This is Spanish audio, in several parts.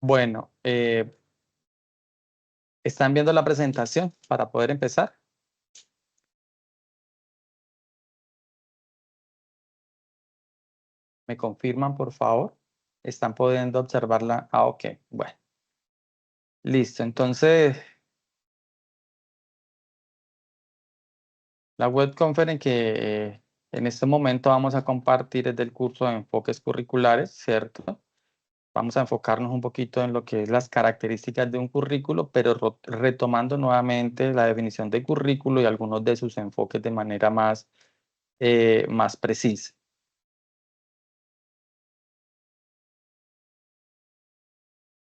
Bueno, ¿están viendo la presentación para poder empezar? ¿Me confirman, por favor? ¿Están pudiendo observarla? Ah, ok. Bueno, listo. Entonces, la web conference que en este momento vamos a compartir es del curso de enfoques curriculares, ¿cierto? Vamos a enfocarnos un poquito en lo que es las características de un currículo, pero retomando nuevamente la definición de currículo y algunos de sus enfoques de manera más precisa.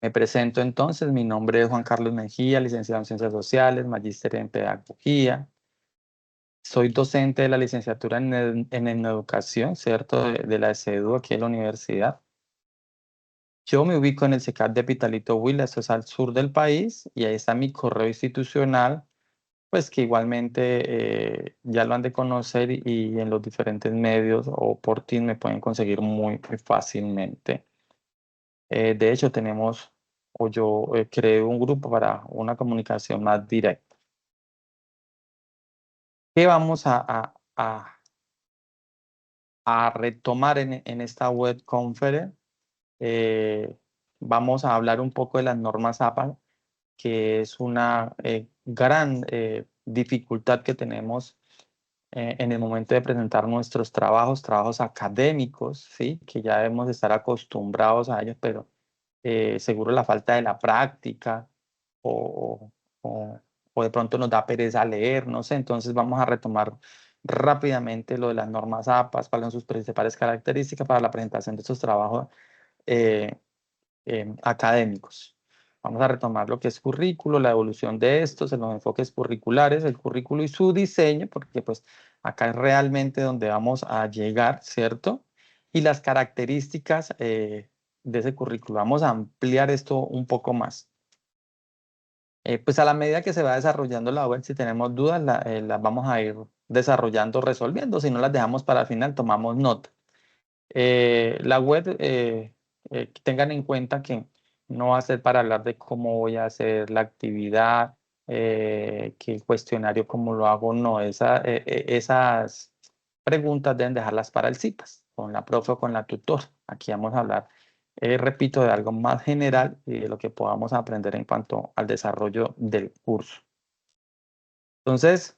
Me presento entonces, mi nombre es Juan Carlos Mejía, licenciado en Ciencias Sociales, magíster en Pedagogía. Soy docente de la licenciatura en Educación, ¿cierto? De la SEDU aquí en la universidad. Yo me ubico en el CECAT de Pitalito Huila, eso es al sur del país, y ahí está mi correo institucional, pues que igualmente ya lo han de conocer y en los diferentes medios o por ti me pueden conseguir muy fácilmente. De hecho, yo creé un grupo para una comunicación más directa. ¿Qué vamos a retomar en esta web conference? Vamos a hablar un poco de las normas APA, que es una gran dificultad que tenemos en el momento de presentar nuestros trabajos académicos, ¿sí? Que ya debemos estar acostumbrados a ellos, pero seguro la falta de la práctica o, o, o de pronto nos da pereza leer, no sé, entonces vamos a retomar rápidamente lo de las normas APAS, cuáles son sus principales características para la presentación de estos trabajos eh, académicos. Vamos a retomar lo que es currículo, la evolución de estos, en los enfoques curriculares, el currículo y su diseño, porque pues acá es realmente donde vamos a llegar, ¿cierto? Y las características de ese currículo. Vamos a ampliar esto un poco más. Pues a la medida que se va desarrollando la web, si tenemos dudas, las vamos a ir desarrollando, resolviendo. Si no las dejamos para el final, tomamos nota. La web, tengan en cuenta que no va a ser para hablar de cómo voy a hacer la actividad, que el cuestionario, cómo lo hago, no. Esas preguntas deben dejarlas para el CIPAS, con la profe o con la tutora. Aquí vamos a hablar, repito, de algo más general y de lo que podamos aprender en cuanto al desarrollo del curso. Entonces,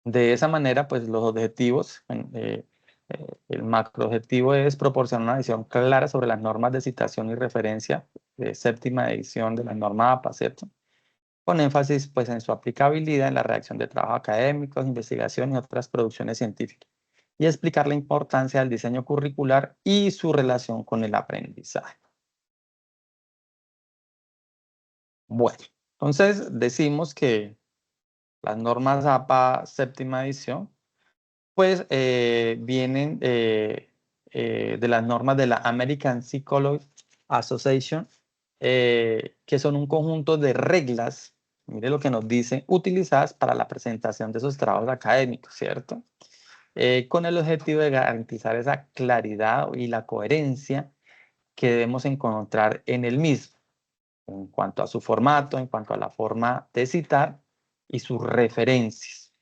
de esa manera, pues los objetivos, el macro objetivo es proporcionar una visión clara sobre las normas de citación y referencia de séptima edición de la norma APA, ¿cierto? Con énfasis pues en su aplicabilidad en la redacción de trabajos académicos, investigación y otras producciones científicas. Y explicar la importancia del diseño curricular y su relación con el aprendizaje. Bueno, entonces decimos que las normas APA séptima edición pues vienen de las normas de la American Psychology Association, que son un conjunto de reglas, mire lo que nos dice, utilizadas para la presentación de esos trabajos académicos, ¿cierto? Con el objetivo de garantizar esa claridad y la coherencia que debemos encontrar en el mismo, en cuanto a su formato, en cuanto a la forma de citar y sus referencias.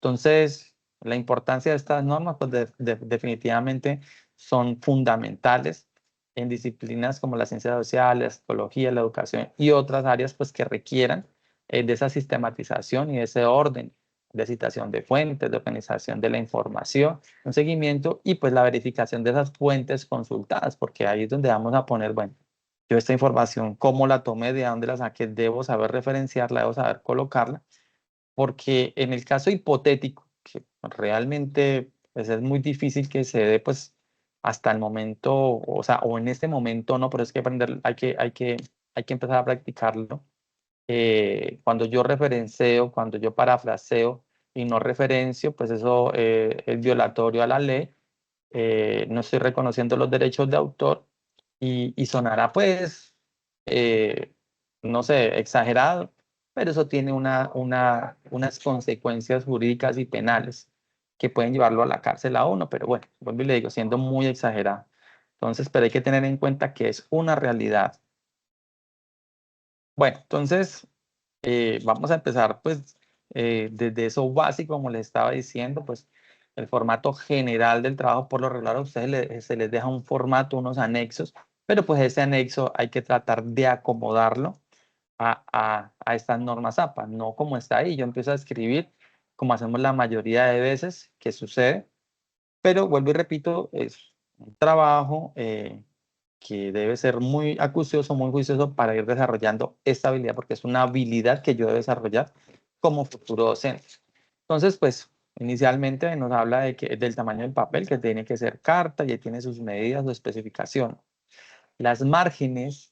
Entonces, la importancia de estas normas, pues definitivamente son fundamentales en disciplinas como las ciencias sociales, la psicología, la educación y otras áreas pues que requieran de esa sistematización y de ese orden de citación de fuentes, de organización de la información, un seguimiento y pues la verificación de esas fuentes consultadas, porque ahí es donde vamos a poner, bueno, yo esta información, cómo la tomé, de dónde la saqué, debo saber referenciarla, debo saber colocarla porque en el caso hipotético, que realmente pues, es muy difícil que se dé, pues hasta el momento, o sea, o en este momento no, pero es que aprender, hay que empezar a practicarlo. Cuando yo referencio, cuando yo parafraseo y no referencio, pues eso es violatorio a la ley, no estoy reconociendo los derechos de autor y sonará pues, eh, no sé, exagerado, pero eso tiene unas consecuencias jurídicas y penales que pueden llevarlo a la cárcel a uno, pero bueno, vuelvo y le digo, siendo muy exagerado. Entonces, pero hay que tener en cuenta que es una realidad Bueno, entonces vamos a empezar pues desde eso básico, como les estaba diciendo, pues el formato general del trabajo. Por lo regular a ustedes se les deja un formato, unos anexos, pero pues ese anexo hay que tratar de acomodarlo a estas normas APA, no como está ahí. Yo empiezo a escribir como hacemos la mayoría de veces que sucede, pero vuelvo y repito, es un trabajo que debe ser muy acucioso, muy juicioso para ir desarrollando esta habilidad, porque es una habilidad que yo debo desarrollar como futuro docente. Entonces, pues, inicialmente nos habla de que, del tamaño del papel, que tiene que ser carta y tiene sus medidas o especificación. Las márgenes,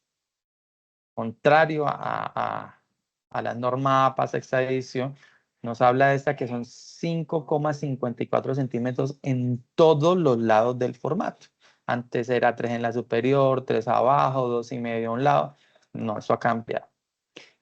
contrario a la norma APA sexta edición, nos habla de esta que son 5,54 centímetros en todos los lados del formato. Antes era 3 en la superior, 3 abajo, 2,5 a un lado. No, eso ha cambiado.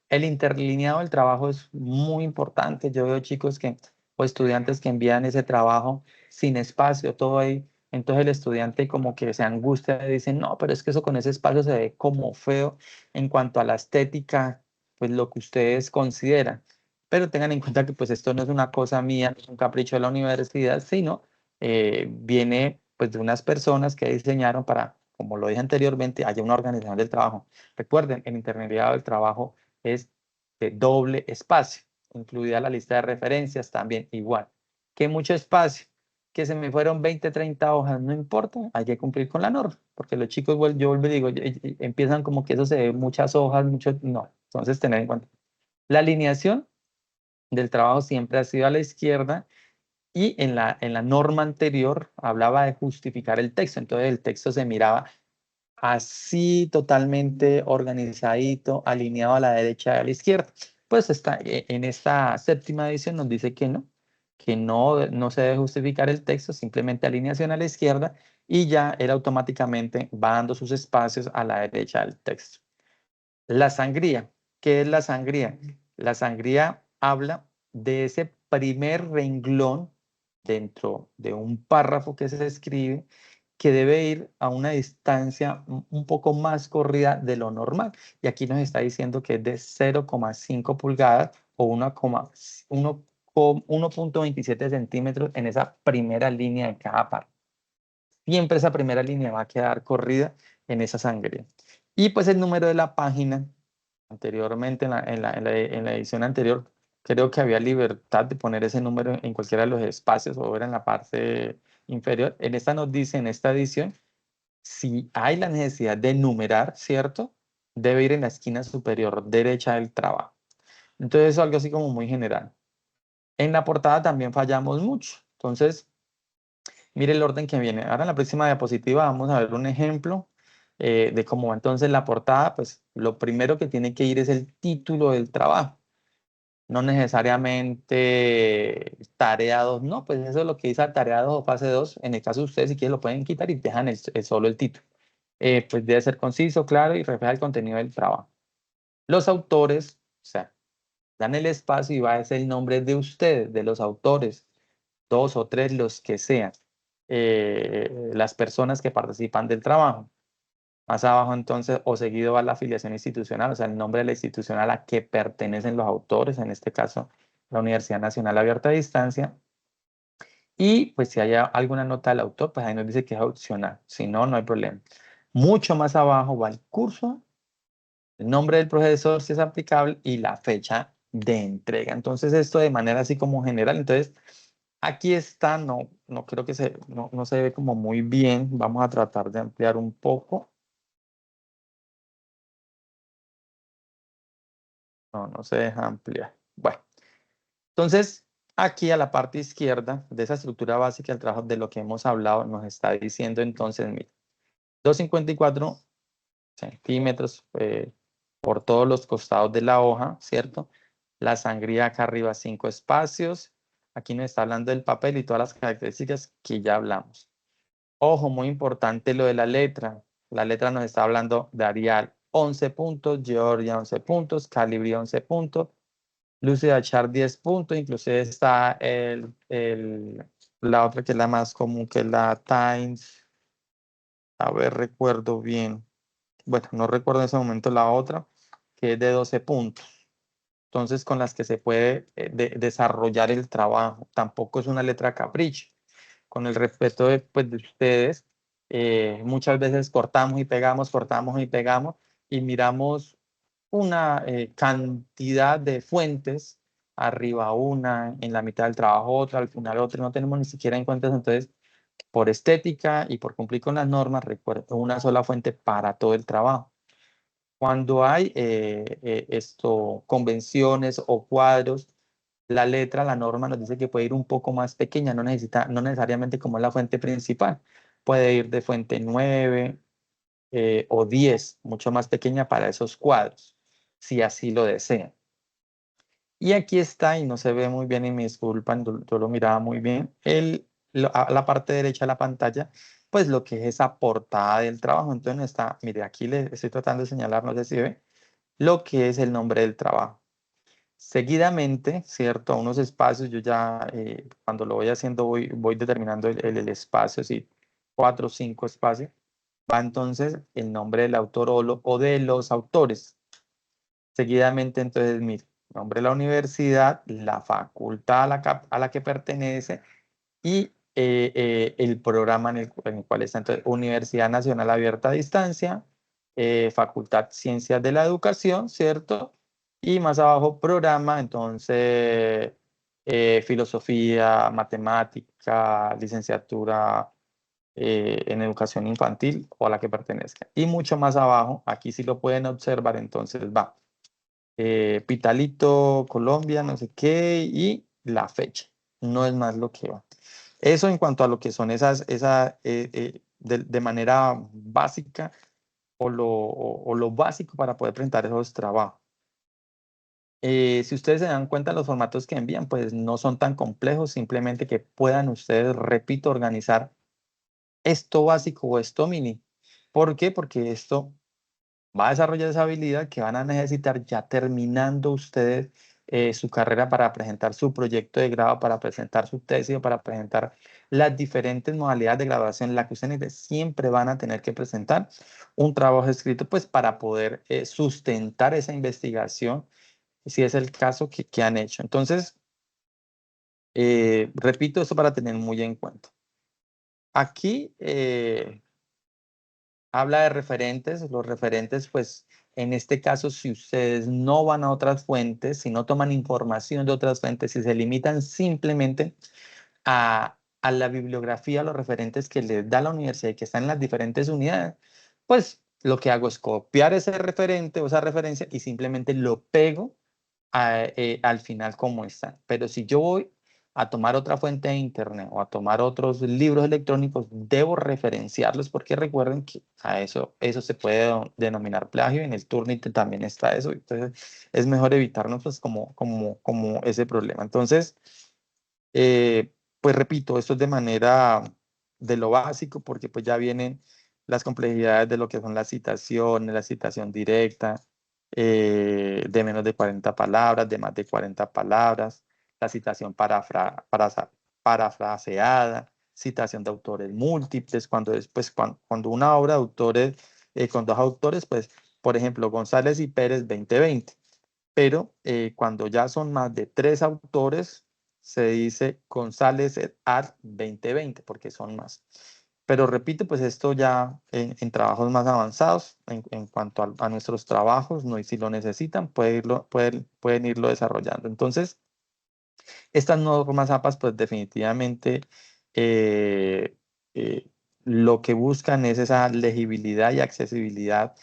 El interlineado del trabajo es muy importante. Yo veo chicos que, o estudiantes que envían ese trabajo sin espacio, todo ahí. Entonces el estudiante como que se angustia y dice, no, pero es que eso con ese espacio se ve como feo en cuanto a la estética, pues lo que ustedes consideran. Pero tengan en cuenta que pues esto no es una cosa mía, no es un capricho de la universidad, sino viene pues de unas personas que diseñaron para, como lo dije anteriormente, haya una organización del trabajo. Recuerden, el interlineado del trabajo es de doble espacio, incluida la lista de referencias también igual. Que mucho espacio, que se me fueron 20, 30 hojas, no importa, hay que cumplir con la norma, porque los chicos, yo vuelvo y digo, empiezan como que eso se ve muchas hojas, mucho, no, entonces tener en cuenta. La alineación del trabajo siempre ha sido a la izquierda y en la norma anterior hablaba de justificar el texto, entonces el texto se miraba así totalmente organizadito, alineado a la derecha y a la izquierda. Pues está, en esta séptima edición nos dice que no, no se debe justificar el texto, simplemente alineación a la izquierda y ya él automáticamente va dando sus espacios a la derecha del texto. La sangría. ¿Qué es la sangría? La sangría habla de ese primer renglón dentro de un párrafo que se escribe que debe ir a una distancia un poco más corrida de lo normal. Y aquí nos está diciendo que es de 0,5 pulgadas o 1,27 centímetros en esa primera línea de cada párrafo. Siempre esa primera línea va a quedar corrida en esa sangría. Y pues el número de la página, anteriormente en la edición anterior, creo que había libertad de poner ese número en cualquiera de los espacios o era en la parte inferior. En esta nos dice, en esta edición, si hay la necesidad de numerar, ¿cierto? Debe ir en la esquina superior derecha del trabajo. Entonces, eso es algo así como muy general. En la portada también fallamos mucho. Entonces, mire el orden que viene. Ahora en la próxima diapositiva vamos a ver un ejemplo de cómo va entonces la portada. Pues lo primero que tiene que ir es el título del trabajo. No necesariamente tarea 2, no, pues eso es lo que dice tarea 2 o fase 2. En el caso de ustedes, si quieren, lo pueden quitar y dejan solo el título. Pues debe ser conciso, claro y refleja el contenido del trabajo. Los autores, o sea, dan el espacio y va a ser el nombre de ustedes, de los autores, 2 o 3, los que sean, las personas que participan del trabajo. Más abajo entonces, o seguido va la afiliación institucional, o sea, el nombre de la institución a la que pertenecen los autores, en este caso, la Universidad Nacional Abierta a Distancia. Y pues si hay alguna nota del autor, pues ahí nos dice que es opcional, si no, no hay problema. Mucho más abajo va el curso, el nombre del profesor si es aplicable y la fecha de entrega. Entonces esto de manera así como general. Entonces aquí está, no creo que no se ve como muy bien. Vamos a tratar de ampliar un poco. No se deja ampliar. Bueno, entonces aquí a la parte izquierda de esa estructura básica del trabajo de lo que hemos hablado nos está diciendo entonces, mira, 2,54 centímetros por todos los costados de la hoja, ¿cierto? La sangría acá arriba 5 espacios. Aquí nos está hablando del papel y todas las características que ya hablamos. Ojo, muy importante lo de la letra. La letra nos está hablando de Arial 11 puntos, Georgia 11 puntos, Calibri 11 puntos, Lucida Achar 10 puntos, inclusive está la otra que es la más común, que es la Times. A ver, recuerdo bien. Bueno, no recuerdo en ese momento la otra, que es de 12 puntos. Entonces, con las que se puede desarrollar el trabajo. Tampoco es una letra capricho. Con el respeto de, pues, de ustedes, muchas veces cortamos y pegamos y miramos una cantidad de fuentes, arriba una, en la mitad del trabajo otra, al final otra, no tenemos ni siquiera en cuenta. Entonces, por estética y por cumplir con las normas, recuerdo una sola fuente para todo el trabajo. Cuando hay convenciones o cuadros, la letra, la norma nos dice que puede ir un poco más pequeña, no necesariamente como la fuente principal. Puede ir de fuente 9 o 10, mucho más pequeña para esos cuadros, si así lo desean. Y aquí está, y no se ve muy bien, y me disculpan, yo lo miraba muy bien, a la parte derecha de la pantalla, pues lo que es esa portada del trabajo. Entonces está, mire, aquí le estoy tratando de señalar, no sé si ve, lo que es el nombre del trabajo. Seguidamente, ¿cierto? A unos espacios, yo ya cuando lo voy haciendo voy determinando el espacio, sí, 4 o 5 espacios. Va entonces el nombre del autor o de los autores. Seguidamente, entonces, mire, nombre de la universidad, la facultad a la que pertenece y el programa en el cual está. Entonces, Universidad Nacional Abierta a Distancia, Facultad Ciencias de la Educación, ¿cierto? Y más abajo, programa, entonces, filosofía, matemática, licenciatura en educación infantil o a la que pertenezca. Y mucho más abajo, aquí sí lo pueden observar, entonces va Pitalito, Colombia, no sé qué, y la fecha. No es más lo que va. Eso en cuanto a lo que son de manera básica o lo básico para poder presentar esos trabajos. Si ustedes se dan cuenta, los formatos que envían, pues no son tan complejos, simplemente que puedan ustedes, repito, organizar esto básico o esto mini. ¿Por qué? Porque esto va a desarrollar esa habilidad que van a necesitar ya terminando ustedes su carrera para presentar su proyecto de grado, para presentar su tesis o para presentar las diferentes modalidades de graduación, la que ustedes siempre van a tener que presentar un trabajo escrito, pues para poder sustentar esa investigación, si es el caso que han hecho. Entonces, repito esto para tener muy en cuenta. Aquí habla de referentes. Los referentes, pues en este caso, si ustedes no van a otras fuentes, si no toman información de otras fuentes, si se limitan simplemente a la bibliografía, a los referentes que les da la universidad y que están en las diferentes unidades, pues lo que hago es copiar ese referente o esa referencia y simplemente lo pego al final como está. Pero si yo voy a tomar otra fuente de internet o a tomar otros libros electrónicos, debo referenciarlos porque recuerden que a eso se puede denominar plagio y en el Turnitin también está eso. Entonces es mejor evitarnos pues como ese problema. Entonces, pues repito, esto es de manera de lo básico porque pues ya vienen las complejidades de lo que son las citaciones, la citación directa, de menos de 40 palabras, de más de 40 palabras, la citación parafraseada, citación de autores múltiples, cuando una obra de autores, con dos autores, pues, por ejemplo, González y Pérez 2020, pero cuando ya son más de 3 autores, se dice González et al. 2020, porque son más. Pero repito, pues esto ya en trabajos más avanzados, en cuanto a nuestros trabajos, no, y si lo necesitan, pueden irlo desarrollando. Entonces, estas normas APAS, pues definitivamente eh, eh, lo que buscan es esa legibilidad y accesibilidad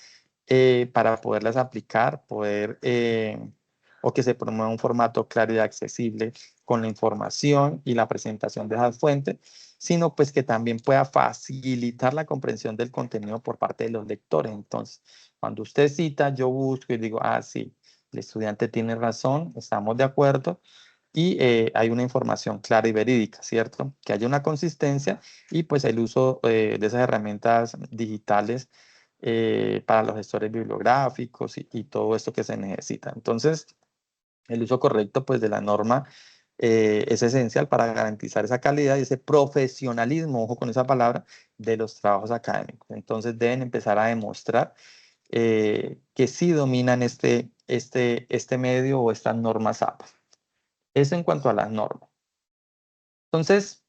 para poderlas aplicar, o que se promueva un formato claro y accesible con la información y la presentación de esas fuentes, sino pues que también pueda facilitar la comprensión del contenido por parte de los lectores. Entonces, cuando usted cita, yo busco y digo, ah, sí, el estudiante tiene razón, estamos de acuerdo, y hay una información clara y verídica, ¿cierto? Que haya una consistencia y pues el uso de esas herramientas digitales para los gestores bibliográficos y todo esto que se necesita. Entonces, el uso correcto pues de la norma es esencial para garantizar esa calidad y ese profesionalismo, ojo con esa palabra, de los trabajos académicos. Entonces deben empezar a demostrar que sí dominan este medio o estas normas APA. Eso en cuanto a las normas. Entonces,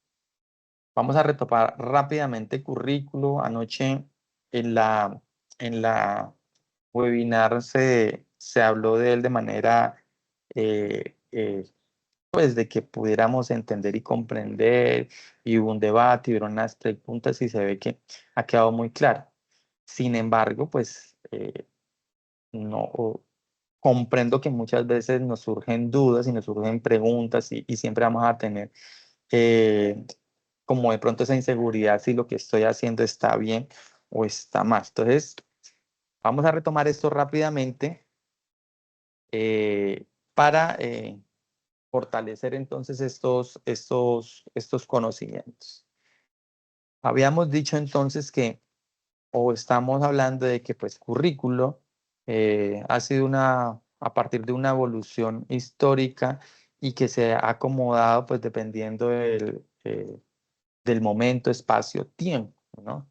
vamos a retomar rápidamente currículo. Anoche en la webinar se habló de él de manera, pues, de que pudiéramos entender y comprender, y hubo un debate, y hubieron unas preguntas, y se ve que ha quedado muy claro. Sin embargo, pues, no comprendo que muchas veces nos surgen dudas y nos surgen preguntas, y siempre vamos a tener como de pronto esa inseguridad si lo que estoy haciendo está bien o está mal. Entonces, vamos a retomar esto rápidamente para fortalecer entonces estos conocimientos. Habíamos dicho entonces que, o estamos hablando de que pues currículo ha sido a partir de una evolución histórica y que se ha acomodado pues dependiendo del momento, espacio, tiempo, ¿no?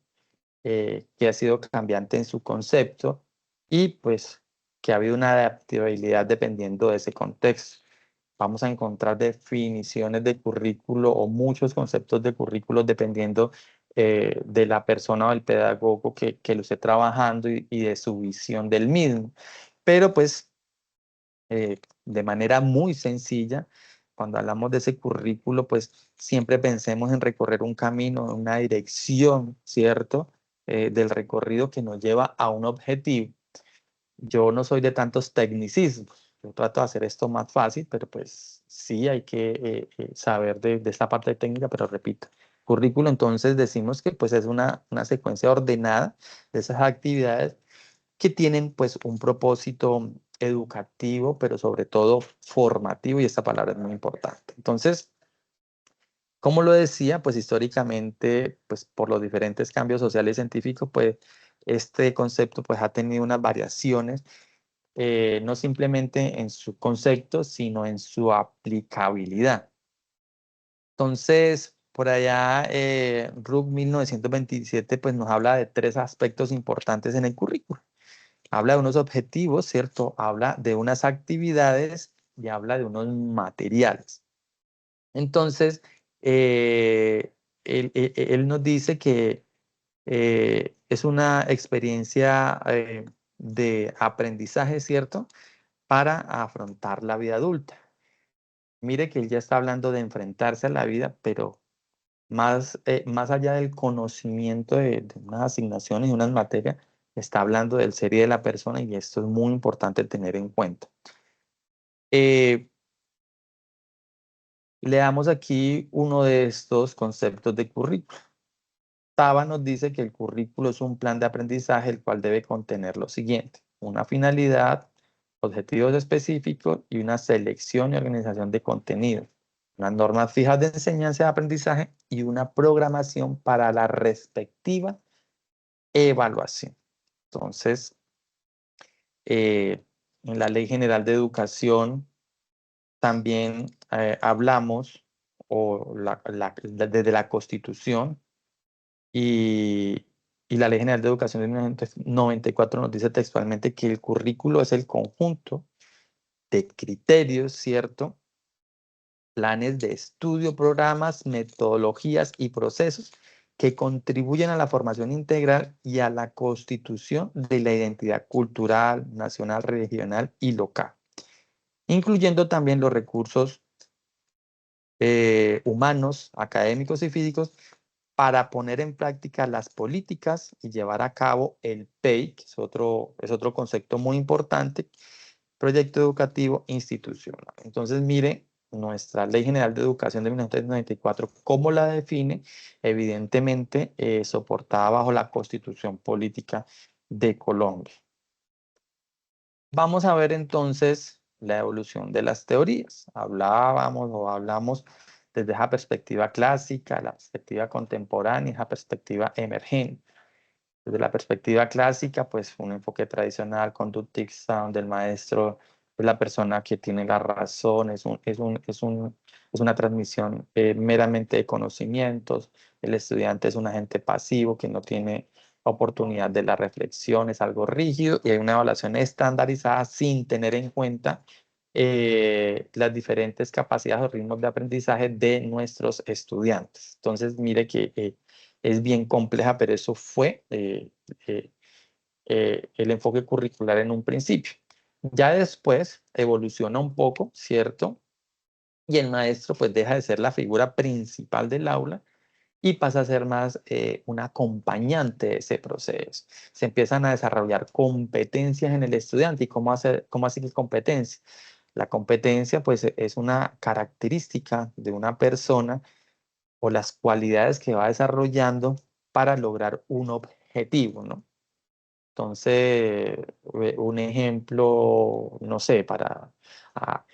Que ha sido cambiante en su concepto y pues que ha habido una adaptabilidad dependiendo de ese contexto. Vamos a encontrar definiciones de currículo o muchos conceptos de currículo dependiendo de la persona o el pedagogo que lo esté trabajando y de su visión del mismo. Pero pues de manera muy sencilla, cuando hablamos de ese currículo, pues siempre pensemos en recorrer un camino, una dirección, ¿cierto? Del recorrido que nos lleva a un objetivo. Yo no soy de tantos tecnicismos, yo trato de hacer esto más fácil, pero pues sí hay que saber de esta parte técnica, pero repito, currículo entonces decimos que pues es una secuencia ordenada de esas actividades que tienen pues un propósito educativo, pero sobre todo formativo, y esta palabra es muy importante. Entonces, como lo decía, pues históricamente, pues por los diferentes cambios sociales y científicos, pues este concepto pues ha tenido unas variaciones, no simplemente en su concepto, sino en su aplicabilidad. Entonces, por allá, RUC 1927 pues nos habla de tres aspectos importantes en el currículo. Habla de unos objetivos, ¿cierto? Habla de unas actividades y habla de unos materiales. Entonces, él nos dice que es una experiencia de aprendizaje, ¿cierto? Para afrontar la vida adulta. Mire que él ya está hablando de enfrentarse a la vida, pero más allá del conocimiento de unas asignaciones y unas materias, está hablando del ser y de la persona, y esto es muy importante tener en cuenta. Leamos aquí uno de estos conceptos de currículo. Taba nos dice que el currículo es un plan de aprendizaje el cual debe contener lo siguiente: una finalidad, objetivos específicos y una selección y organización de contenidos, unas normas fijas de enseñanza y aprendizaje y una programación para la respectiva evaluación. Entonces, en la Ley General de Educación también hablamos, o desde la Constitución y, y la Ley General de Educación de 1994 nos dice textualmente que el currículo es el conjunto de criterios, ¿cierto? Planes de estudio, programas, metodologías y procesos que contribuyen a la formación integral y a la constitución de la identidad cultural, nacional, regional y local, incluyendo también los recursos humanos, académicos y físicos para poner en práctica las políticas y llevar a cabo el PEI, que es otro concepto muy importante, proyecto educativo institucional. Entonces, mire, nuestra Ley General de Educación de 1994, ¿cómo la define? Evidentemente, soportada bajo la Constitución Política de Colombia. Vamos a ver entonces la evolución de las teorías. Hablamos desde esa perspectiva clásica, la perspectiva contemporánea y esa perspectiva emergente. Desde la perspectiva clásica, pues un enfoque tradicional, conductista, donde el maestro es la persona que tiene la razón, es una transmisión meramente de conocimientos, el estudiante es un agente pasivo que no tiene oportunidad de la reflexión, es algo rígido y hay una evaluación estandarizada sin tener en cuenta las diferentes capacidades o ritmos de aprendizaje de nuestros estudiantes. Entonces, mire que es bien compleja, pero eso fue el enfoque curricular en un principio. Ya después evoluciona un poco, ¿cierto? Y el maestro pues deja de ser la figura principal del aula y pasa a ser más un acompañante de ese proceso. Se empiezan a desarrollar competencias en el estudiante. ¿Y cómo así que competencia? La competencia pues es una característica de una persona o las cualidades que va desarrollando para lograr un objetivo, ¿no? Entonces, un ejemplo, no sé, para a,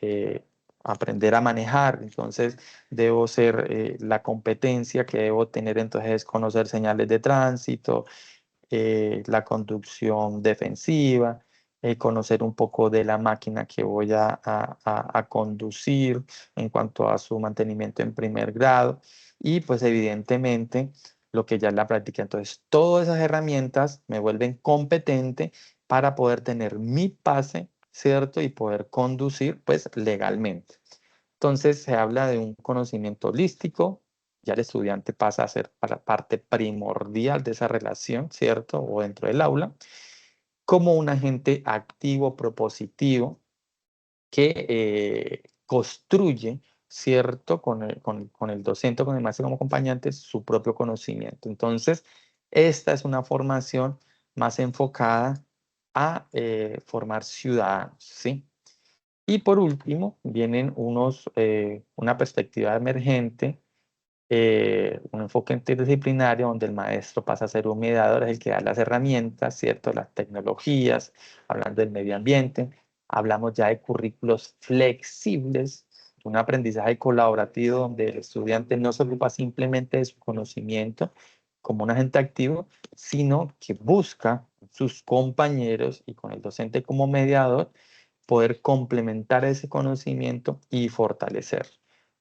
aprender a manejar, entonces debo ser la competencia que debo tener, entonces es conocer señales de tránsito, la conducción defensiva, conocer un poco de la máquina que voy a conducir en cuanto a su mantenimiento en primer grado y pues evidentemente lo que ya es la práctica. Entonces, todas esas herramientas me vuelven competente para poder tener mi pase, ¿cierto? Y poder conducir pues legalmente. Entonces, se habla de un conocimiento holístico, ya el estudiante pasa a ser parte primordial de esa relación, ¿cierto? O dentro del aula, como un agente activo, propositivo, que construye, ¿cierto? Con el docente, con el maestro como acompañante, su propio conocimiento. Entonces, esta es una formación más enfocada a formar ciudadanos, ¿sí? Y por último, vienen una perspectiva emergente, un enfoque interdisciplinario donde el maestro pasa a ser un mediador, es el que da las herramientas, ¿cierto? Las tecnologías, hablando del medio ambiente. Hablamos ya de currículos flexibles, un aprendizaje colaborativo donde el estudiante no se ocupa simplemente de su conocimiento como un agente activo, sino que busca sus compañeros y con el docente como mediador poder complementar ese conocimiento y fortalecer.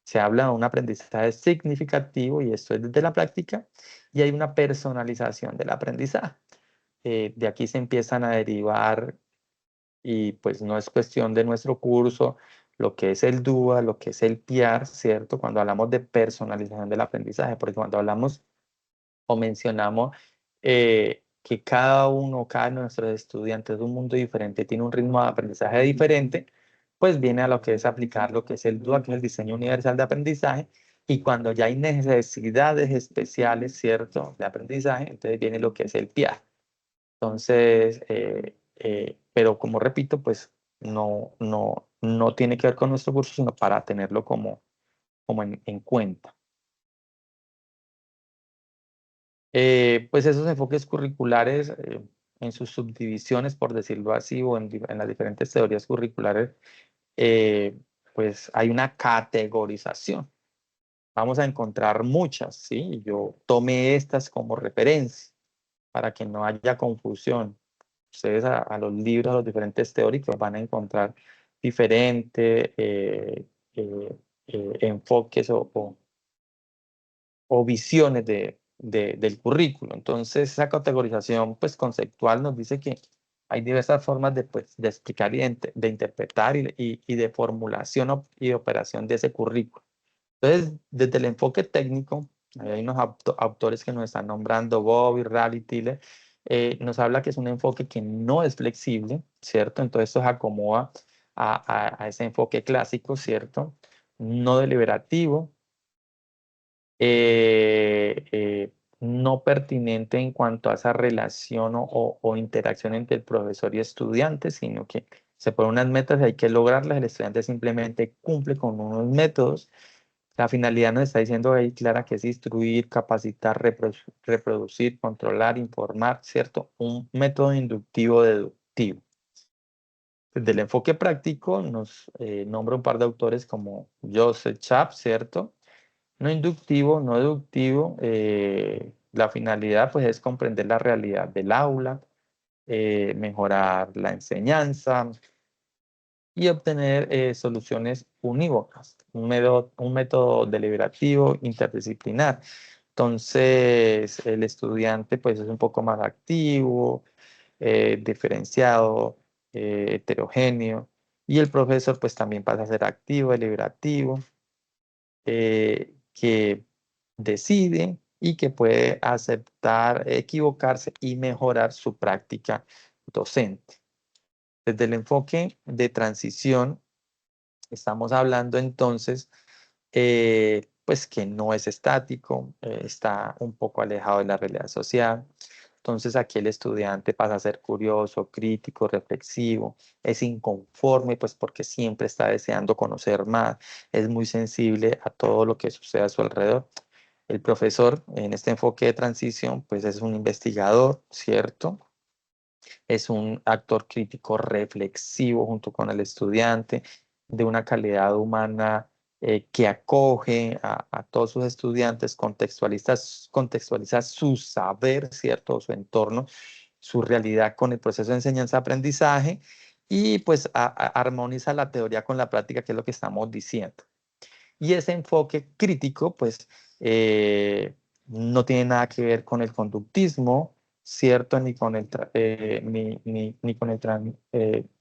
Se habla de un aprendizaje significativo y esto es desde la práctica y hay una personalización del aprendizaje. De aquí se empiezan a derivar y pues no es cuestión de nuestro curso, lo que es el DUA, lo que es el PIAR, ¿cierto? Cuando hablamos de personalización del aprendizaje, porque cuando hablamos o mencionamos que cada de nuestros estudiantes de un mundo diferente tiene un ritmo de aprendizaje diferente, pues viene a lo que es aplicar lo que es el DUA, que es el diseño universal de aprendizaje, y cuando ya hay necesidades especiales, ¿cierto?, de aprendizaje, entonces viene lo que es el PIA. Entonces, pero como repito, pues no tiene que ver con nuestro curso, sino para tenerlo como en cuenta. Pues esos enfoques curriculares en sus subdivisiones, por decirlo así, o en las diferentes teorías curriculares, eh, pues hay una categorización. Vamos a encontrar muchas, ¿sí? Yo tomé estas como referencia para que no haya confusión. Ustedes a los libros, a los diferentes teóricos van a encontrar diferentes enfoques o visiones del currículo. Entonces, esa categorización pues, conceptual nos dice que hay diversas formas de explicar de interpretar y de formulación y de operación de ese currículo. Entonces, desde el enfoque técnico, hay unos autores que nos están nombrando, Bobby, Raleigh, Tiller, nos habla que es un enfoque que no es flexible, ¿cierto? Entonces, esto se acomoda a ese enfoque clásico, ¿cierto? No deliberativo, no pertinente en cuanto a esa relación o interacción entre el profesor y estudiante, sino que se ponen unas metas y hay que lograrlas, el estudiante simplemente cumple con unos métodos. La finalidad nos está diciendo ahí clara que es instruir, capacitar, reproducir, controlar, informar, ¿cierto? Un método inductivo deductivo. Desde el enfoque práctico nos nombra un par de autores como Joseph Chap, ¿cierto? No inductivo, no deductivo. La finalidad pues es comprender la realidad del aula, mejorar la enseñanza y obtener soluciones unívocas. Un método deliberativo interdisciplinar. Entonces, el estudiante pues es un poco más activo, diferenciado, heterogéneo, y el profesor pues también pasa a ser activo, deliberativo, que decide y que puede aceptar, equivocarse y mejorar su práctica docente. Desde el enfoque de transición, estamos hablando entonces, pues que no es estático, está un poco alejado de la realidad social. Entonces aquí el estudiante pasa a ser curioso, crítico, reflexivo, es inconforme, pues porque siempre está deseando conocer más, es muy sensible a todo lo que sucede a su alrededor. El profesor en este enfoque de transición, pues es un investigador, ¿cierto? Es un actor crítico reflexivo junto con el estudiante, de una calidad humana que acoge a todos sus estudiantes, contextualiza su saber, ¿cierto? Su entorno, su realidad con el proceso de enseñanza-aprendizaje y pues armoniza la teoría con la práctica, que es lo que estamos diciendo. Y ese enfoque crítico, pues, no tiene nada que ver con el conductismo, ¿cierto? Ni con ni con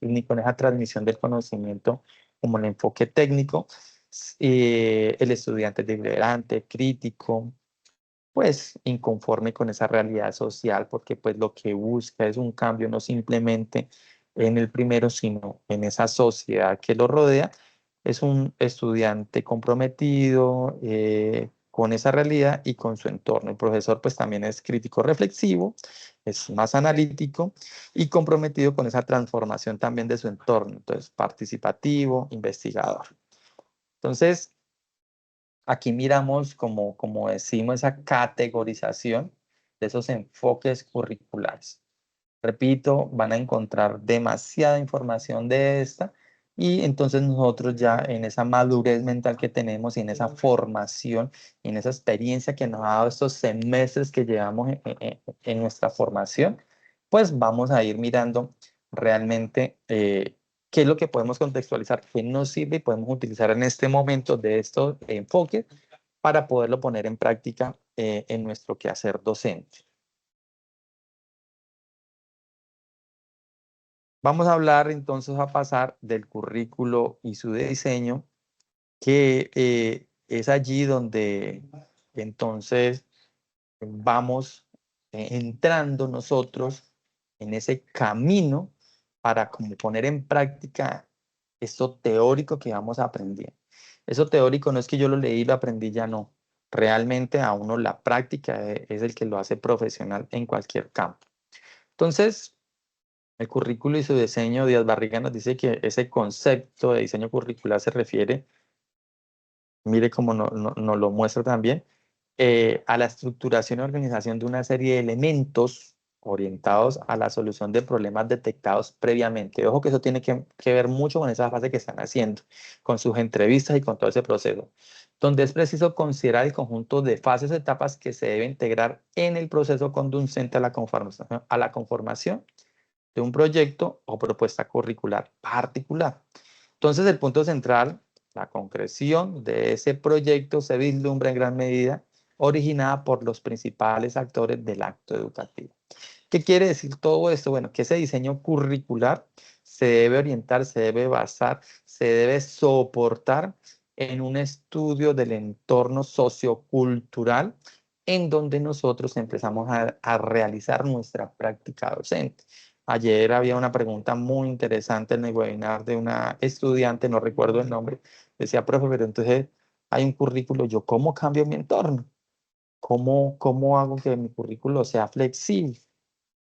ni con esa transmisión del conocimiento como el enfoque técnico. El estudiante es deliberante, crítico, pues inconforme con esa realidad social, porque pues lo que busca es un cambio no simplemente en el primero, sino en esa sociedad que lo rodea. Es un estudiante comprometido con esa realidad y con su entorno. El profesor pues también es crítico reflexivo, es más analítico y comprometido con esa transformación también de su entorno. Entonces, participativo, investigador. Entonces, aquí miramos, como decimos, esa categorización de esos enfoques curriculares. Repito, van a encontrar demasiada información de esta y entonces nosotros ya en esa madurez mental que tenemos y en esa formación y en esa experiencia que nos ha dado estos semestres que llevamos en nuestra formación, pues vamos a ir mirando realmente qué es lo que podemos contextualizar, qué nos sirve y podemos utilizar en este momento de estos enfoques para poderlo poner en práctica en nuestro quehacer docente. Vamos a hablar entonces a pasar del currículo y su diseño, que es allí donde entonces vamos entrando nosotros en ese camino para como poner en práctica esto teórico que vamos a aprender. Eso teórico no es que yo lo leí y lo aprendí, ya no. Realmente a uno la práctica es el que lo hace profesional en cualquier campo. Entonces, el currículo y su diseño, Díaz Barriga nos dice que ese concepto de diseño curricular se refiere, mire cómo nos lo muestra también, a la estructuración y organización de una serie de elementos orientados a la solución de problemas detectados previamente. Ojo que eso tiene que ver mucho con esa fase que están haciendo, con sus entrevistas y con todo ese proceso, donde es preciso considerar el conjunto de fases o etapas que se debe integrar en el proceso conducente a la conformación de un proyecto o propuesta curricular particular. Entonces, el punto central, la concreción de ese proyecto se vislumbra en gran medida originada por los principales actores del acto educativo. ¿Qué quiere decir todo esto? Bueno, que ese diseño curricular se debe orientar, se debe basar, se debe soportar en un estudio del entorno sociocultural en donde nosotros empezamos a realizar nuestra práctica docente. Ayer había una pregunta muy interesante en el webinar de una estudiante, no recuerdo el nombre, decía, profe, pero entonces hay un currículo, ¿yo cómo cambio mi entorno? ¿Cómo hago que mi currículo sea flexible?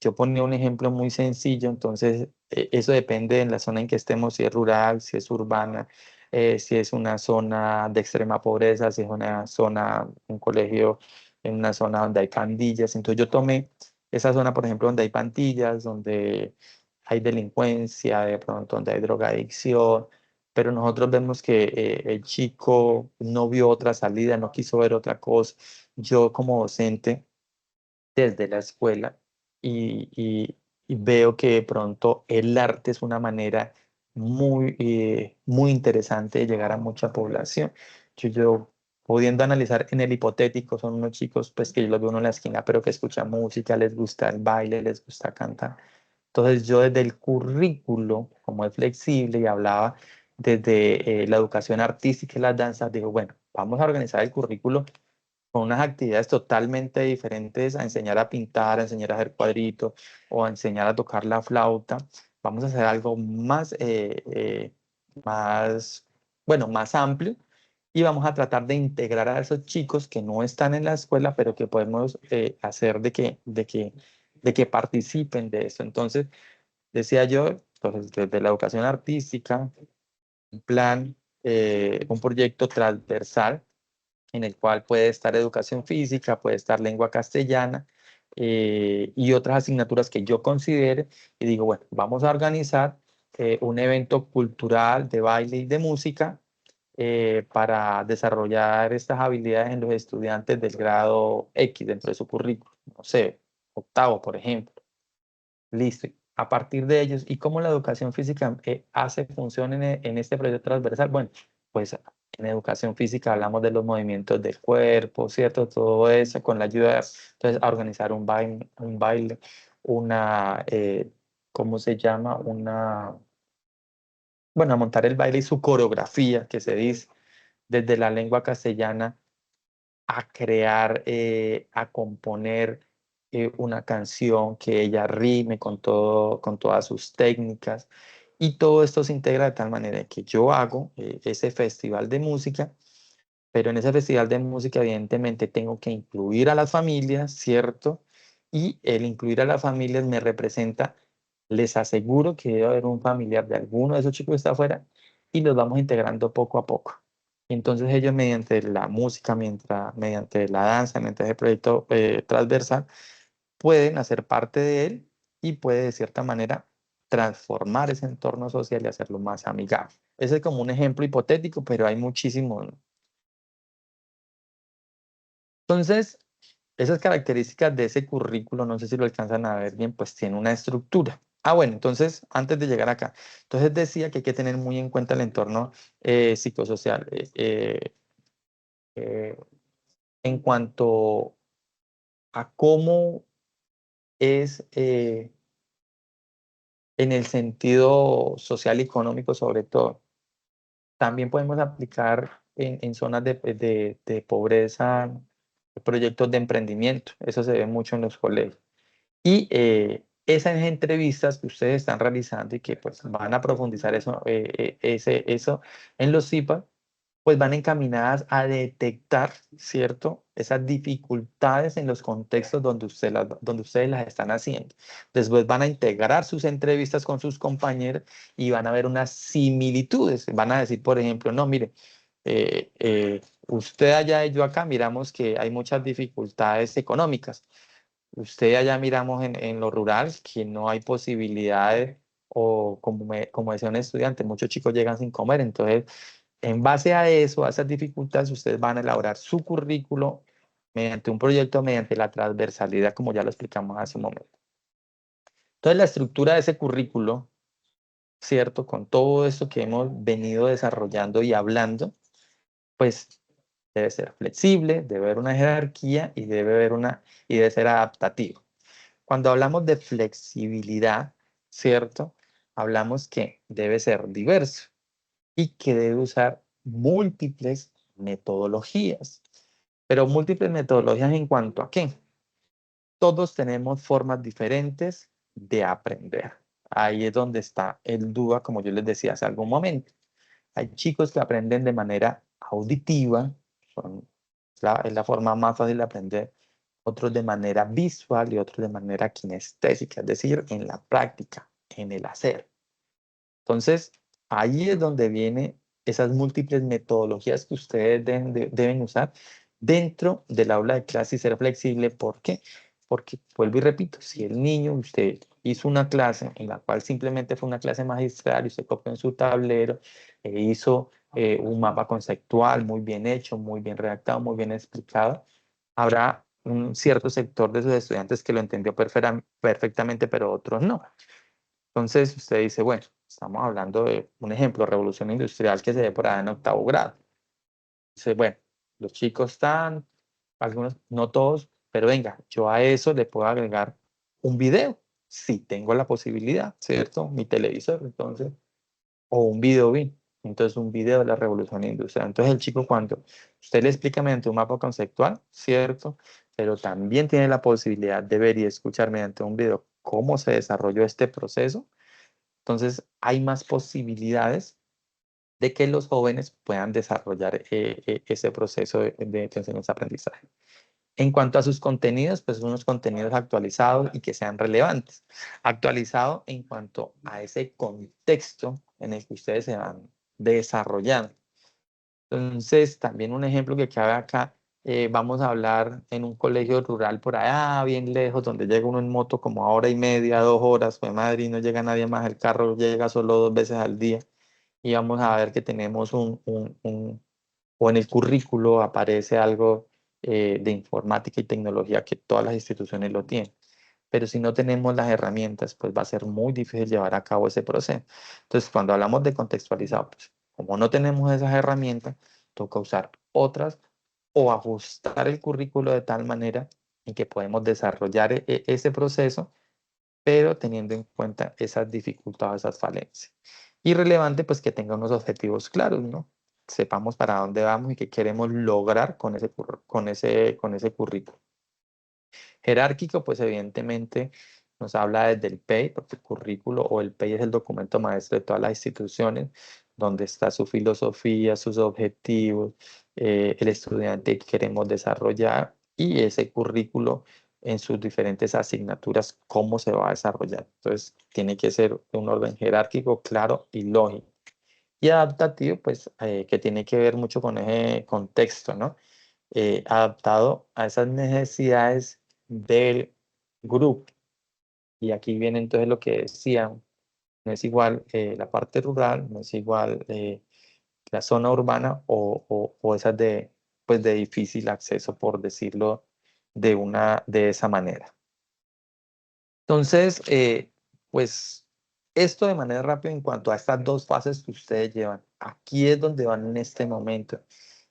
Yo ponía un ejemplo muy sencillo, entonces eso depende de la zona en que estemos, si es rural, si es urbana, si es una zona de extrema pobreza, si es una zona, un colegio en una zona donde hay pandillas. Entonces yo tomé esa zona, por ejemplo, donde hay pandillas, donde hay delincuencia, de pronto donde hay drogadicción, pero nosotros vemos que el chico no vio otra salida, no quiso ver otra cosa. Yo como docente desde la escuela y veo que de pronto el arte es una manera muy interesante de llegar a mucha población. Yo pudiendo analizar en el hipotético, son unos chicos pues que yo los veo uno en la esquina, pero que escuchan música, les gusta el baile, les gusta cantar. Entonces yo desde el currículo, como es flexible y hablaba desde la educación artística y las danzas, digo, bueno, vamos a organizar el currículo con unas actividades totalmente diferentes a enseñar a pintar, a enseñar a hacer cuadritos o a enseñar a tocar la flauta. Vamos a hacer algo más, bueno, más amplio y vamos a tratar de integrar a esos chicos que no están en la escuela, pero que podemos hacer de que participen de eso. Entonces, decía yo, entonces, desde la educación artística, un plan, un proyecto transversal en el cual puede estar educación física, puede estar lengua castellana y otras asignaturas que yo considere y digo, bueno, vamos a organizar un evento cultural de baile y de música para desarrollar estas habilidades en los estudiantes del grado X dentro de su currículum, no sé, octavo, por ejemplo. Listo. A partir de ellos, ¿y cómo la educación física hace función en este proyecto transversal? Bueno, pues en educación física hablamos de los movimientos del cuerpo, ¿cierto? Todo eso con la ayuda, entonces, a organizar un baile, una, ¿cómo se llama? Bueno, a montar el baile y su coreografía, que se dice desde la lengua castellana a crear, a componer una canción que ella rime con todo, con todas sus técnicas. Y todo esto se integra de tal manera que yo hago ese festival de música, pero en ese festival de música evidentemente tengo que incluir a las familias, ¿cierto? Y el incluir a las familias me representa, les aseguro que debe haber un familiar de alguno de esos chicos que está afuera y los vamos integrando poco a poco. Entonces ellos mediante la música, mediante la danza, mediante ese proyecto transversal, pueden hacer parte de él y puede de cierta manera transformar ese entorno social y hacerlo más amigable. Ese es como un ejemplo hipotético, pero hay muchísimos. Entonces, esas características de ese currículo, no sé si lo alcanzan a ver bien, pues tiene una estructura. Ah, bueno, entonces, antes de llegar acá, entonces decía que hay que tener muy en cuenta el entorno psicosocial. Eh, en cuanto a cómo es en el sentido social y económico sobre todo. También podemos aplicar en zonas de pobreza proyectos de emprendimiento. Eso se ve mucho en los colegios. Y esas entrevistas que ustedes están realizando y que pues van a profundizar eso en los CIPA, pues van encaminadas a detectar, ¿cierto? Esas dificultades en los contextos donde ustedes las están haciendo. Después van a integrar sus entrevistas con sus compañeros y van a ver unas similitudes. Van a decir, por ejemplo, no, mire, usted allá y yo acá miramos que hay muchas dificultades económicas. Usted allá miramos en lo rural que no hay posibilidades o como decía un estudiante, muchos chicos llegan sin comer, entonces en base a eso, a esas dificultades, ustedes van a elaborar su currículo mediante un proyecto, mediante la transversalidad, como ya lo explicamos hace un momento. Entonces, la estructura de ese currículo, ¿cierto? Con todo esto que hemos venido desarrollando y hablando, pues debe ser flexible, debe haber una jerarquía y debe ser adaptativo. Cuando hablamos de flexibilidad, ¿cierto? Hablamos que debe ser diverso y que debe usar múltiples metodologías. Pero múltiples metodologías en cuanto a qué. Todos tenemos formas diferentes de aprender. Ahí es donde está el duda, como yo les decía hace algún momento. Hay chicos que aprenden de manera auditiva, es la forma más fácil de aprender, otros de manera visual y otros de manera kinestésica, es decir, en la práctica, en el hacer. Entonces, ahí es donde vienen esas múltiples metodologías que ustedes deben usar dentro del aula de clase y ser flexible. ¿Por qué? Porque, vuelvo y repito, si el niño, usted hizo una clase en la cual simplemente fue una clase magistral y usted copió en su tablero e hizo un mapa conceptual muy bien hecho, muy bien redactado, muy bien explicado, habrá un cierto sector de sus estudiantes que lo entendió perfectamente, pero otros no. Entonces usted dice, bueno, estamos hablando de un ejemplo, revolución industrial que se ve por ahí en octavo grado. Dice, bueno, los chicos están, algunos, no todos, pero venga, yo a eso le puedo agregar un video, si tengo la posibilidad, ¿cierto? Mi televisor, entonces, o un video bien. Entonces, un video de la revolución industrial. Entonces, el chico, cuando usted le explica mediante un mapa conceptual, ¿cierto? Pero también tiene la posibilidad de ver y escuchar mediante un video cómo se desarrolló este proceso. Entonces, hay más posibilidades de que los jóvenes puedan desarrollar ese proceso de enseñanza-aprendizaje. En cuanto a sus contenidos, pues unos contenidos actualizados y que sean relevantes. Actualizado en cuanto a ese contexto en el que ustedes se van desarrollando. Entonces, también un ejemplo que cabe acá, vamos a hablar en un colegio rural por allá, bien lejos, donde llega uno en moto como a hora y media, 2 horas, pues madre, y no llega nadie más, el carro llega solo 2 veces al día, y vamos a ver que tenemos o en el currículo aparece algo de informática y tecnología que todas las instituciones lo tienen. Pero si no tenemos las herramientas, pues va a ser muy difícil llevar a cabo ese proceso. Entonces, cuando hablamos de contextualizado, pues como no tenemos esas herramientas, toca usar otras o ajustar el currículo de tal manera en que podemos desarrollar ese proceso, pero teniendo en cuenta esas dificultades, esas falencias. Y relevante, pues que tenga unos objetivos claros, ¿no? Sepamos para dónde vamos y qué queremos lograr con ese currículo. Jerárquico, pues evidentemente nos habla desde el PEI, porque el currículo o el PEI es el documento maestro de todas las instituciones, donde está su filosofía, sus objetivos, el estudiante que queremos desarrollar y ese currículo en sus diferentes asignaturas, cómo se va a desarrollar. Entonces, tiene que ser un orden jerárquico, claro y lógico. Y adaptativo, pues, que tiene que ver mucho con ese contexto, ¿no? Adaptado a esas necesidades del grupo. Y aquí viene entonces lo que decía, no es igual la parte rural, no es igual la zona urbana o esas pues de difícil acceso, por decirlo de esa manera. Entonces, pues esto de manera rápida en cuanto a estas dos fases que ustedes llevan. Aquí es donde van en este momento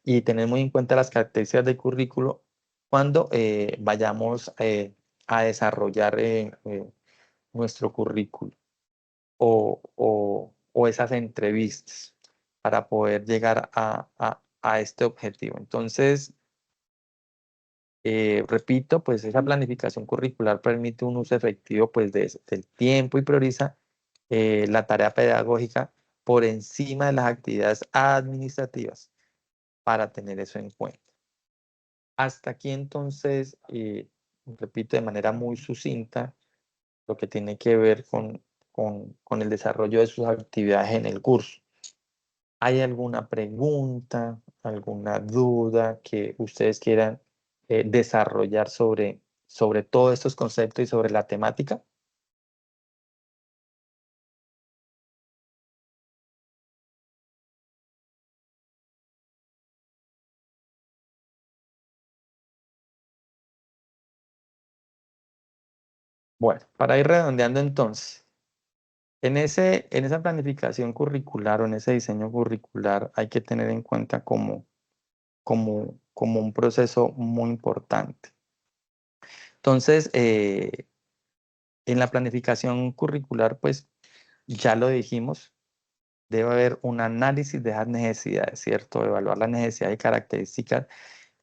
y tener muy en cuenta las características del currículo cuando vayamos a desarrollar nuestro currículo o esas entrevistas para poder llegar a este objetivo. Entonces, repito, pues esa planificación curricular permite un uso efectivo pues, del tiempo y prioriza la tarea pedagógica por encima de las actividades administrativas para tener eso en cuenta. Hasta aquí entonces, repito de manera muy sucinta, lo que tiene que ver con el desarrollo de sus actividades en el curso. ¿Hay alguna pregunta, alguna duda que ustedes quieran desarrollar sobre todos estos conceptos y sobre la temática? Bueno, para ir redondeando entonces, en esa planificación curricular o en ese diseño curricular hay que tener en cuenta como un proceso muy importante. Entonces, en la planificación curricular, pues ya lo dijimos, debe haber un análisis de esas necesidades, ¿cierto? Evaluar las necesidades y características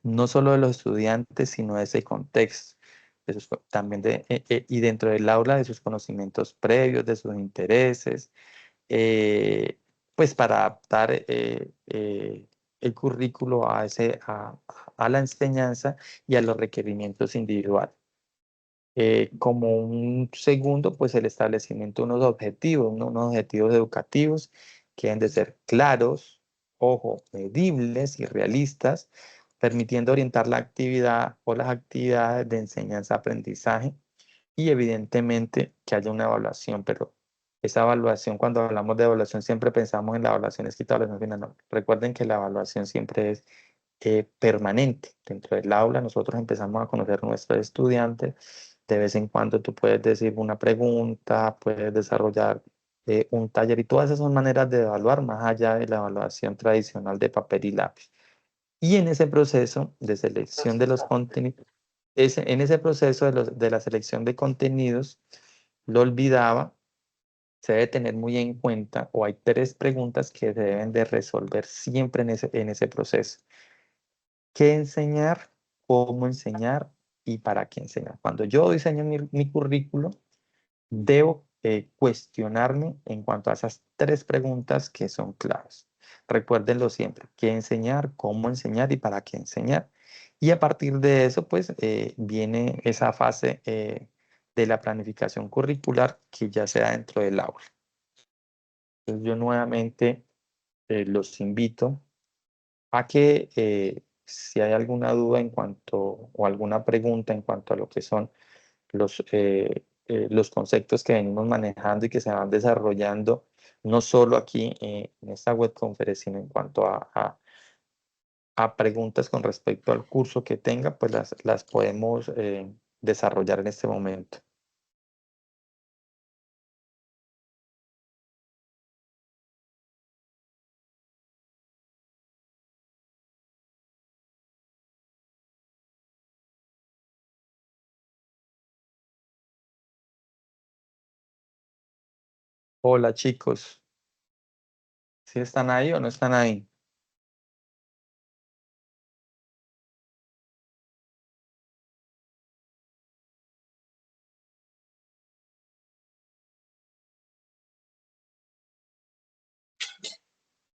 no solo de los estudiantes, sino de ese contexto, también y dentro del aula de sus conocimientos previos, de sus intereses, eh, pues para adaptar el currículo a la enseñanza y a los requerimientos individuales. Como un segundo, pues el establecimiento de unos objetivos, ¿no? Unos objetivos educativos que deben de ser claros, ojo, medibles y realistas, permitiendo orientar la actividad o las actividades de enseñanza-aprendizaje y evidentemente que haya una evaluación, pero esa evaluación, cuando hablamos de evaluación, siempre pensamos en la evaluación escrita o la evaluación final. No. Recuerden que la evaluación siempre es permanente. Dentro del aula nosotros empezamos a conocer a nuestros estudiantes. De vez en cuando tú puedes decir una pregunta, puedes desarrollar un taller y todas esas son maneras de evaluar más allá de la evaluación tradicional de papel y lápiz. Y en ese proceso de selección de los contenidos, en ese proceso de la selección de contenidos, lo olvidaba, se debe tener muy en cuenta, o hay tres preguntas que se deben de resolver siempre en ese proceso. ¿Qué enseñar? ¿Cómo enseñar? ¿Y para qué enseñar? Cuando yo diseño mi currículo, debo cuestionarme en cuanto a esas tres preguntas que son claves. Recuérdenlo siempre, qué enseñar, cómo enseñar y para qué enseñar. Y a partir de eso, pues viene esa fase de la planificación curricular que ya sea dentro del aula. Entonces yo nuevamente los invito a que si hay alguna duda en cuanto o alguna pregunta en cuanto a lo que son los conceptos que venimos manejando y que se van desarrollando, no solo aquí en esta web conferencia, sino en cuanto a preguntas con respecto al curso que tenga, pues las podemos desarrollar en este momento. Hola chicos, ¿sí están ahí o no están ahí?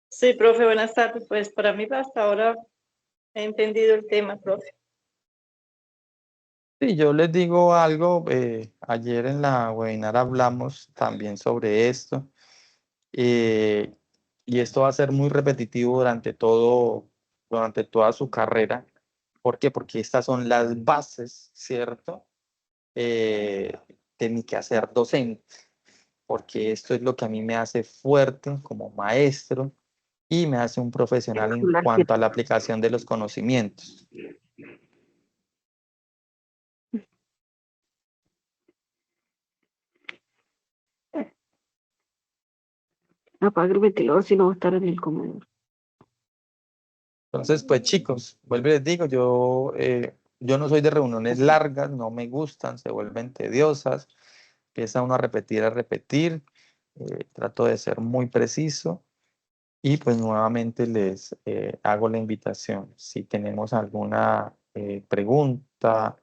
Sí, profe, buenas tardes. Pues para mí hasta ahora he entendido el tema, profe. Sí, yo les digo algo, ayer en la webinar hablamos también sobre esto. eh, y esto va a ser muy repetitivo durante toda su carrera. ¿Por qué? Porque estas son las bases, ¿cierto? Eh, de mi quehacer docente, porque esto es lo que a mí me hace fuerte como maestro y me hace un profesional en cuanto a la aplicación de los conocimientos. Apaga el ventilador si no va a estar en el comedor. Entonces, pues chicos, vuelvo y les digo, yo no soy de reuniones largas, no me gustan, se vuelven tediosas, empieza uno a repetir, trato de ser muy preciso y pues nuevamente les hago la invitación. Si tenemos alguna pregunta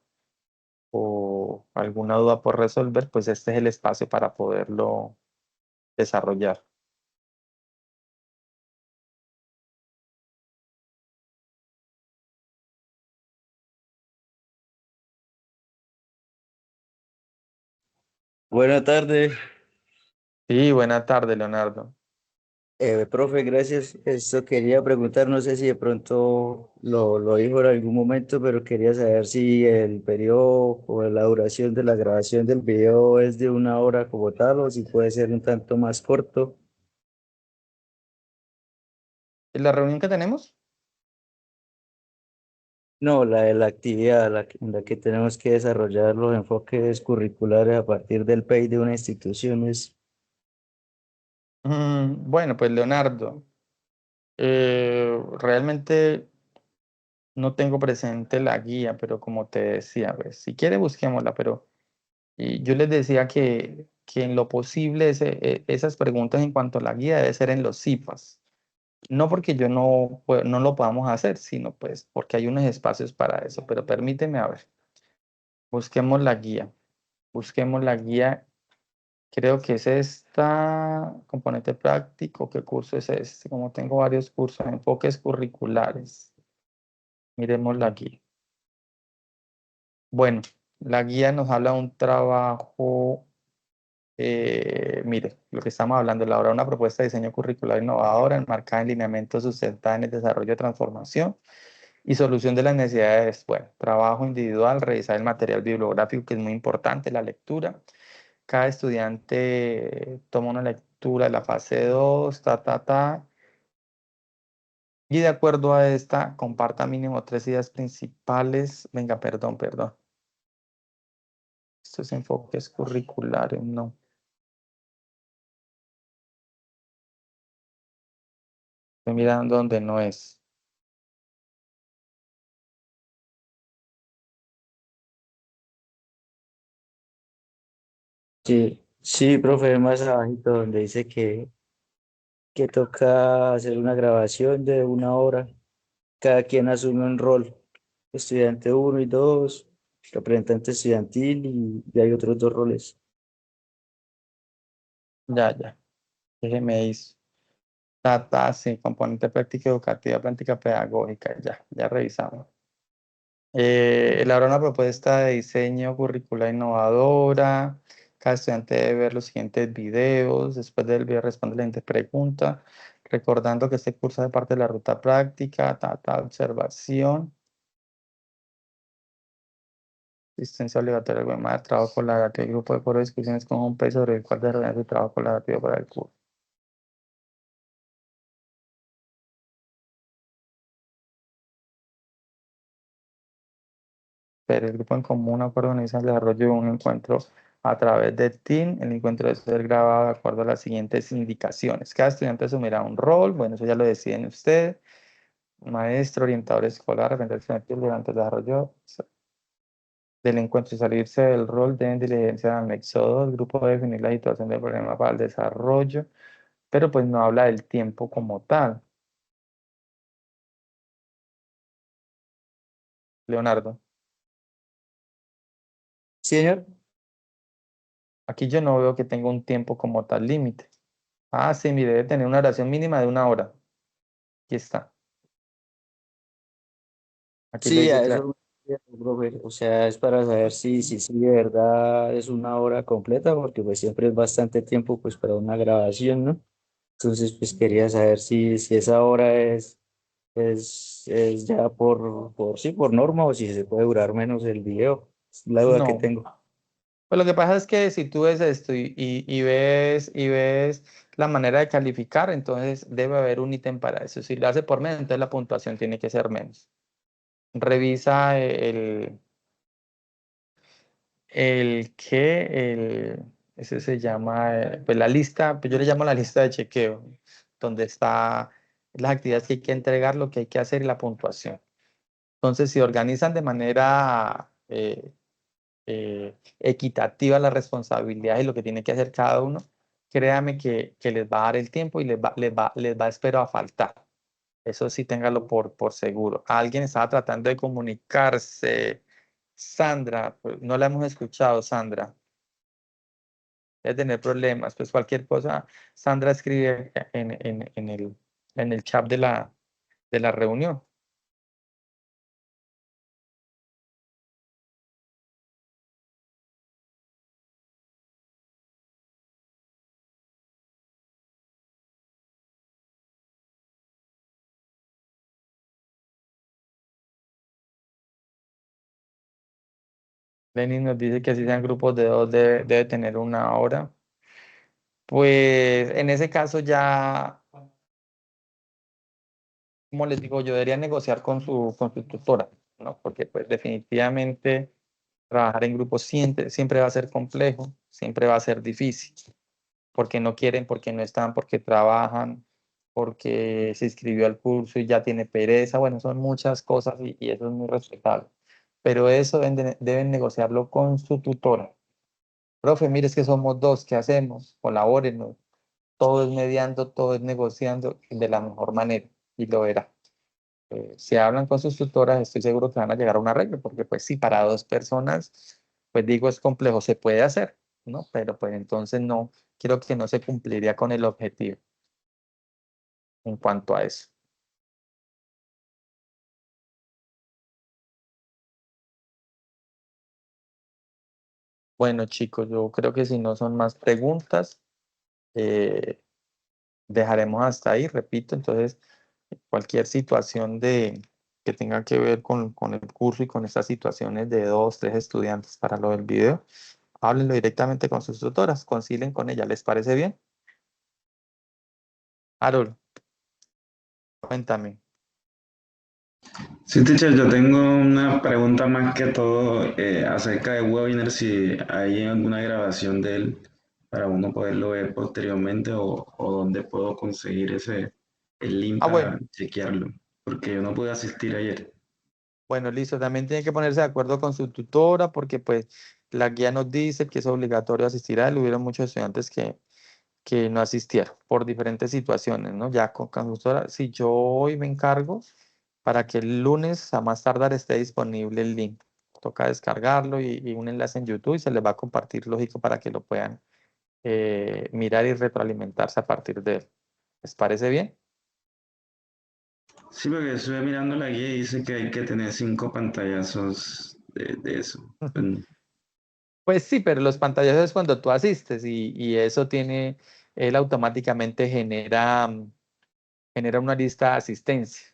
o alguna duda por resolver, pues este es el espacio para poderlo desarrollar. Buenas tardes, Sí, buena tarde, Leonardo. profe, gracias. Esto quería preguntar, no sé si de pronto lo dijo en algún momento, pero quería saber si el periodo o la duración de la grabación del video es de 1 hora como tal o si puede ser un tanto más corto. ¿En la reunión que tenemos? No, la de la actividad en la que tenemos que desarrollar los enfoques curriculares a partir del PEI de una institución es, Bueno, pues Leonardo, realmente no tengo presente la guía, pero como te decía, pues, si quiere busquémosla, pero y yo les decía que en lo posible esas preguntas en cuanto a la guía debe ser en los CIFAS. No porque yo no lo podamos hacer, sino pues porque hay unos espacios para eso. Pero permíteme, a ver, busquemos la guía. Busquemos la guía. Creo que es esta, componente práctico. ¿Qué curso es este? Como tengo varios cursos, enfoques curriculares. Miremos la guía. Bueno, la guía nos habla de un trabajo, mire, lo que estamos hablando, elaborar una propuesta de diseño curricular innovadora, enmarcada en lineamientos sustentables en el desarrollo de transformación y solución de las necesidades. Bueno, trabajo individual, revisar el material bibliográfico, que es muy importante, la lectura. Cada estudiante toma una lectura de la fase 2, y de acuerdo a esta, comparta mínimo 3 ideas principales. Venga, perdón. Estos enfoques curriculares, no. Estoy mirando donde no es. Sí, sí, profe, más abajito donde dice que toca hacer una grabación de 1 hora. Cada quien asume un rol. Estudiante uno y dos, representante estudiantil y hay otros 2 roles. Ya. Déjeme hizo. Sí, componente práctica educativa, práctica pedagógica, ya revisamos. Elaborar una propuesta de diseño curricular innovadora. Cada estudiante debe ver los siguientes videos. Después del video responde la siguiente pregunta. Recordando que este curso hace parte de la ruta práctica, observación. Asistencia obligatoria, de trabajo colaborativo, grupo de foro de discusiones con un peso sobre el cual desarrollar su trabajo colaborativo para el curso. Pero el grupo en común organiza el desarrollo de un encuentro a través de Team. El encuentro debe ser grabado de acuerdo a las siguientes indicaciones. Cada estudiante asumirá un rol, bueno, eso ya lo deciden ustedes. Maestro, orientador escolar, representante estudiantil durante el desarrollo del encuentro y salirse del rol deben diligenciar al anexo 2. El grupo debe definir la situación del problema para el desarrollo, pero pues no habla del tiempo como tal. Leonardo, Sí, señor. aquí yo no veo que tenga un tiempo como tal límite. Ah, sí, mire, debe tener una duración mínima de 1 hora. Aquí está. Aquí lo Sí, dice a claro. eso me refiero, profe. O sea, es para saber si de verdad es 1 hora completa, porque pues siempre es bastante tiempo pues para una grabación, ¿no? Entonces, pues quería saber si esa hora es ya sí, por norma o si se puede durar menos el video. Es la duda que No. tengo. Pues lo que pasa es que si tú ves esto y ves la manera de calificar, entonces debe haber un ítem para eso. Si lo hace por menos, entonces la puntuación tiene que ser menos. Revisa ese se llama, pues la lista, pues yo le llamo la lista de chequeo, donde está las actividades que hay que entregar, lo que hay que hacer y la puntuación. Entonces, si organizan de manera equitativa las responsabilidades y lo que tiene que hacer cada uno, créame que les va a dar el tiempo y les va, espero, a faltar. Eso sí, téngalo por seguro. Alguien estaba tratando de comunicarse. Sandra, pues, no la hemos escuchado, Sandra. Debe tener problemas. Pues cualquier cosa, Sandra escribe en el chat de la reunión. Lenin nos dice que así sean grupos de dos, debe tener 1 hora. Pues en ese caso ya, como les digo, yo debería negociar con su tutora, ¿no? Porque pues definitivamente trabajar en grupos siempre va a ser complejo, siempre va a ser difícil, porque no quieren, porque no están, porque trabajan, porque se inscribió al curso y ya tiene pereza, bueno, son muchas cosas y eso es muy respetable. Pero eso deben negociarlo con su tutora. Profe, mire, es que somos dos, ¿qué hacemos? Colabórenos. Todo es mediando, todo es negociando de la mejor manera y lo verá. Si hablan con sus tutoras, estoy seguro que van a llegar a un arreglo, porque pues sí, para dos personas, pues digo, es complejo, se puede hacer, ¿no? Pero pues entonces no, creo que no se cumpliría con el objetivo en cuanto a eso. Bueno, chicos, yo creo que si no son más preguntas, eh, dejaremos hasta ahí, repito, entonces cualquier situación que tenga que ver con el curso y con estas situaciones de 2, 3 estudiantes para lo del video, háblenlo directamente con sus tutoras, concilien con ella, ¿les parece bien? Harold, cuéntame. Sí, teacher, yo tengo una pregunta más que todo acerca de webinar, si hay alguna grabación de él para uno poderlo ver posteriormente o dónde puedo conseguir el link para Bueno, chequearlo, porque yo no pude asistir ayer. listo, también tiene que ponerse de acuerdo con su tutora porque pues la guía nos dice que es obligatorio asistir a él. Hubieron muchos estudiantes que no asistieron por diferentes situaciones, ¿no? Ya con consultora, si yo hoy me encargo para que el lunes a más tardar esté disponible el link. Toca descargarlo y un enlace en YouTube y se les va a compartir, lógico, para que lo puedan mirar y retroalimentarse a partir de él. ¿Les parece bien? Sí, porque estuve mirando la guía y dice que hay que tener 5 pantallazos de eso. Pues sí, pero los pantallazos es cuando tú asistes y eso tiene, él automáticamente genera una lista de asistencia.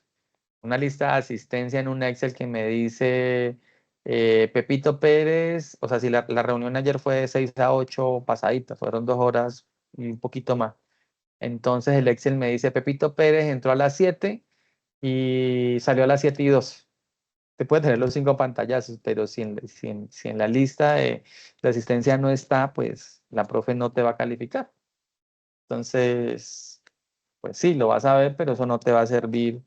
Una lista de asistencia en un Excel que me dice Pepito Pérez, o sea, si la reunión ayer fue de 6 a 8 pasaditas, fueron 2 horas y un poquito más. Entonces el Excel me dice Pepito Pérez entró a las 7 y salió a las 7:02. Te puede tener los 5 pantallazos, pero si en la lista de asistencia no está, pues la profe no te va a calificar. Entonces, pues sí, lo vas a ver, pero eso no te va a servir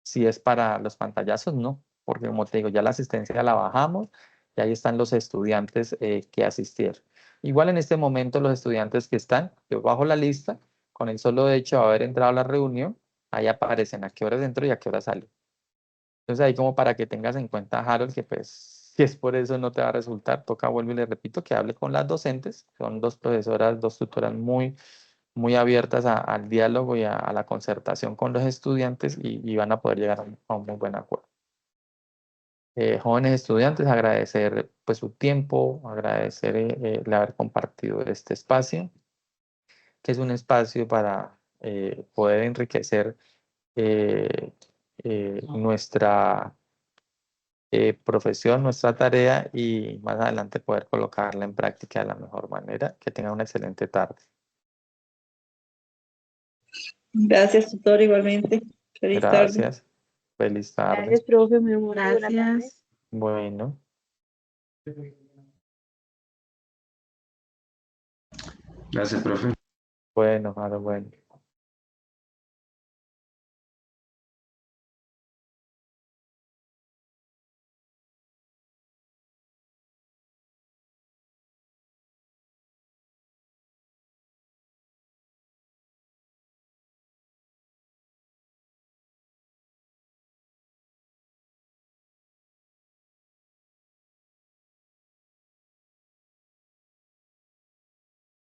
si es para los pantallazos, no, porque como te digo, ya la asistencia la bajamos y ahí están los estudiantes que asistieron. Igual en este momento los estudiantes que están, yo bajo la lista, con el solo hecho de haber entrado a la reunión, ahí aparecen a qué horas entró y a qué hora salió. Entonces ahí como para que tengas en cuenta, Harold, que pues si es por eso no te va a resultar, toca, vuelvo y le repito, que hable con las docentes, son dos profesoras, dos tutoras muy abiertas al diálogo y a la concertación con los estudiantes y van a poder llegar a un muy buen acuerdo. Jóvenes estudiantes, agradecer pues su tiempo, agradecer el haber compartido este espacio, que es un espacio para poder enriquecer eh, nuestra profesión, nuestra tarea y más adelante poder colocarla en práctica de la mejor manera. Que tengan una excelente tarde. Gracias, tutor, igualmente. Feliz tarde. Gracias. Feliz tarde. Gracias, profe, muy buena tarde. Gracias. Bueno. Gracias, profe. Bueno, bueno.